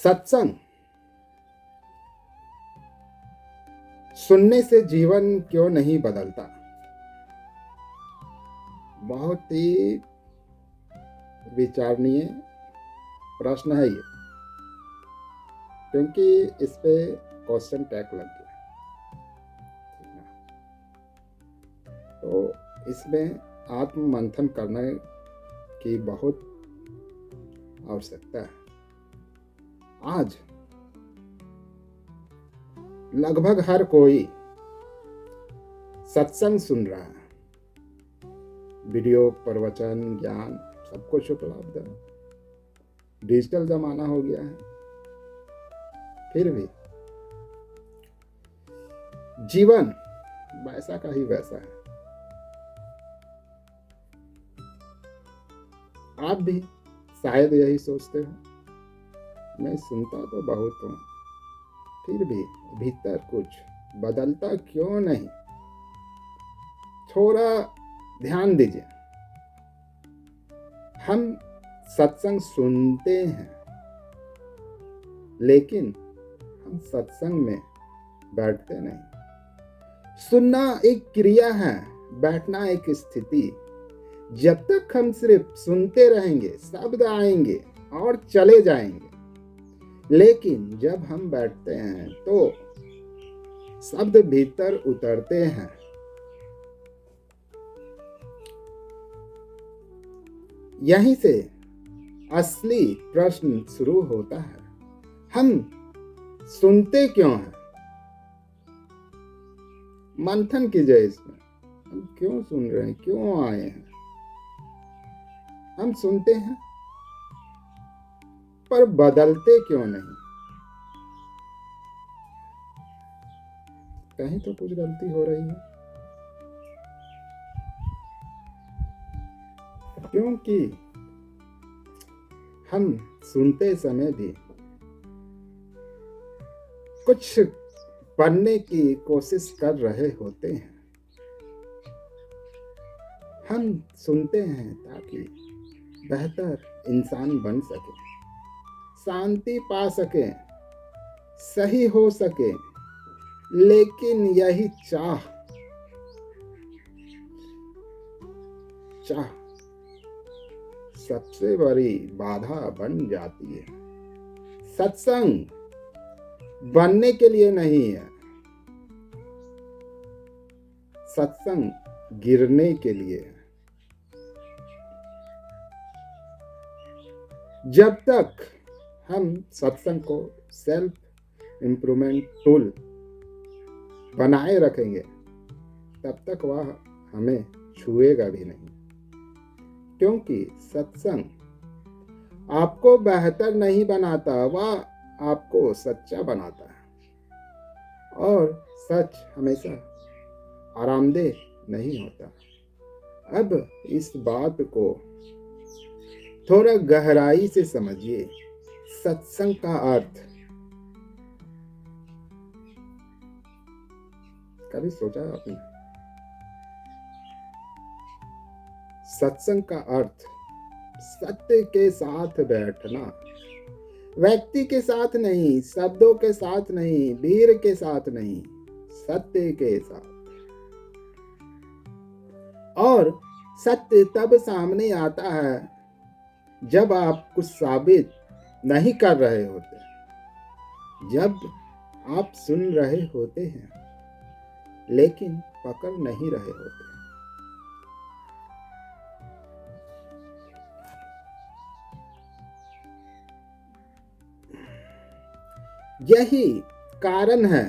सत्संग सुनने से जीवन क्यों नहीं बदलता? बहुत ही विचारणीय प्रश्न है ये, क्योंकि इस पे क्वेश्चन टैग लग गया। तो इसमें आत्म मंथन करने की बहुत आवश्यकता है। आज लगभग हर कोई सत्संग सुन रहा है, वीडियो, प्रवचन, ज्ञान सब कुछ उपलब्ध है। डिजिटल जमाना हो गया है, फिर भी जीवन वैसा का ही वैसा है। आप भी शायद यही सोचते हो, मैं सुनता तो बहुत हूं, फिर भी भीतर कुछ बदलता क्यों नहीं? थोड़ा ध्यान दीजिए। हम सत्संग सुनते हैं, लेकिन हम सत्संग में बैठते नहीं। सुनना एक क्रिया है, बैठना एक स्थिति। जब तक हम सिर्फ सुनते रहेंगे, शब्द आएंगे और चले जाएंगे, लेकिन जब हम बैठते हैं तो शब्द भीतर उतरते हैं। यहीं से असली प्रश्न शुरू होता है, हम सुनते क्यों हैं? मंथन कीजिए इसमें, हम क्यों सुन रहे हैं, क्यों आए हैं? हम सुनते हैं पर बदलते क्यों नहीं? कहीं तो कुछ गलती हो रही है, क्योंकि हम सुनते समय भी कुछ बनने की कोशिश कर रहे होते हैं। हम सुनते हैं ताकि बेहतर इंसान बन सके, शांति पा सके, सही हो सके, लेकिन यही चाह सबसे बड़ी बाधा बन जाती है। सत्संग बनने के लिए नहीं है, सत्संग गिरने के लिए है। जब तक हम सत्संग को सेल्फ इम्प्रूवमेंट टूल बनाए रखेंगे, तब तक वह हमें छुएगा भी नहीं, क्योंकि सत्संग आपको बेहतर नहीं बनाता, वह आपको सच्चा बनाता है। और सच हमेशा आरामदेह नहीं होता। अब इस बात को थोड़ा गहराई से समझिए। सत्संग का अर्थ, कभी सोचा आपने? सत्संग का अर्थ सत्य के साथ बैठना, व्यक्ति के साथ नहीं, शब्दों के साथ नहीं, भीड़ के साथ नहीं, सत्य के साथ। और सत्य तब सामने आता है जब आप कुछ साबित नहीं कर रहे होते, जब आप सुन रहे होते हैं लेकिन पकड़ नहीं रहे होते। यही कारण है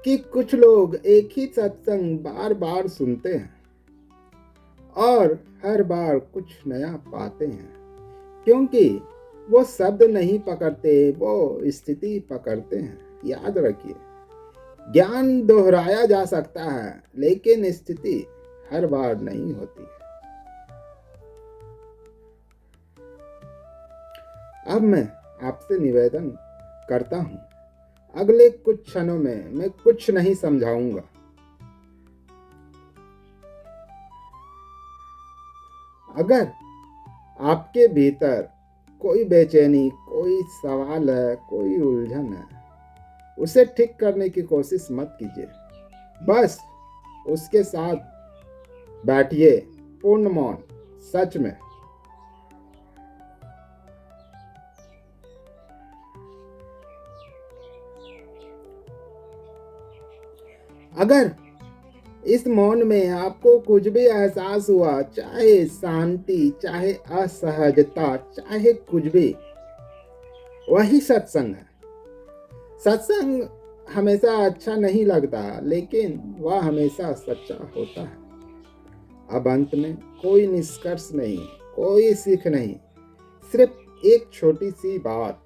कि कुछ लोग एक ही सत्संग बार बार सुनते हैं और हर बार कुछ नया पाते हैं, क्योंकि वो शब्द नहीं पकड़ते, वो स्थिति पकड़ते हैं। याद रखिए, ज्ञान दोहराया जा सकता है, लेकिन स्थिति हर बार नहीं होती। अब मैं आपसे निवेदन करता हूं, अगले कुछ क्षणों में मैं कुछ नहीं समझाऊंगा। अगर आपके भीतर कोई बेचैनी, कोई सवाल है, कोई उलझन है, उसे ठीक करने की कोशिश मत कीजिए। बस उसके साथ बैठिए, पूर्ण मौन। सच में अगर इस मौन में आपको कुछ भी एहसास हुआ, चाहे शांति, चाहे असहजता, चाहे कुछ भी, वही सत्संग है। सत्संग हमेशा अच्छा नहीं लगता, लेकिन वह हमेशा सच्चा होता है। अब अंत में कोई निष्कर्ष नहीं, कोई सीख नहीं, सिर्फ एक छोटी सी बात।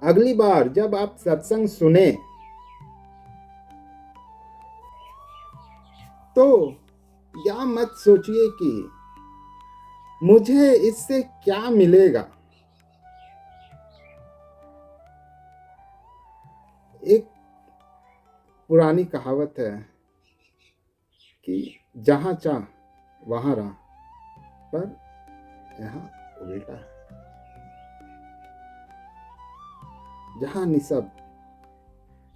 अगली बार जब आप सत्संग सुने तो यह मत सोचिए कि मुझे इससे क्या मिलेगा। एक पुरानी कहावत है कि जहाँ चाह वहाँ राह, पर यहाँ उल्टा है। जहाँ निशब्द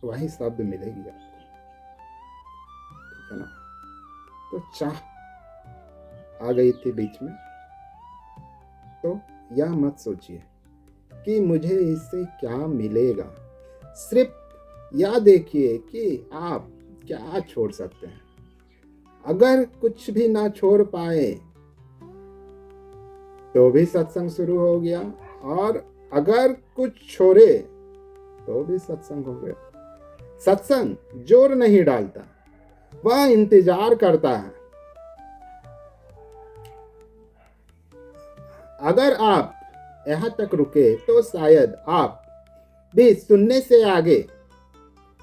वही शब्द मिलेगी आपको, ठीक है ना। तो चाह आ गई थी बीच में, तो यह मत सोचिए कि मुझे इससे क्या मिलेगा। सिर्फ यह देखिए कि आप क्या छोड़ सकते हैं। अगर कुछ भी ना छोड़ पाए तो भी सत्संग शुरू हो गया, और अगर कुछ छोड़े तो भी सत्संग हो गया। सत्संग जोर नहीं डालता, वह इंतजार करता है। अगर आप यहाँ तक रुके तो शायद आप भी सुनने से आगे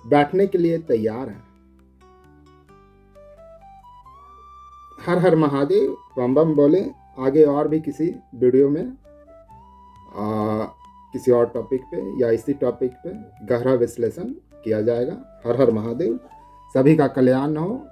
बैठने के लिए तैयार हैं। हर हर महादेव, बम बम बोले। आगे और भी किसी वीडियो में किसी और टॉपिक पे या इसी टॉपिक पे गहरा विश्लेषण किया जाएगा। हर हर महादेव, सभी का कल्याण हो,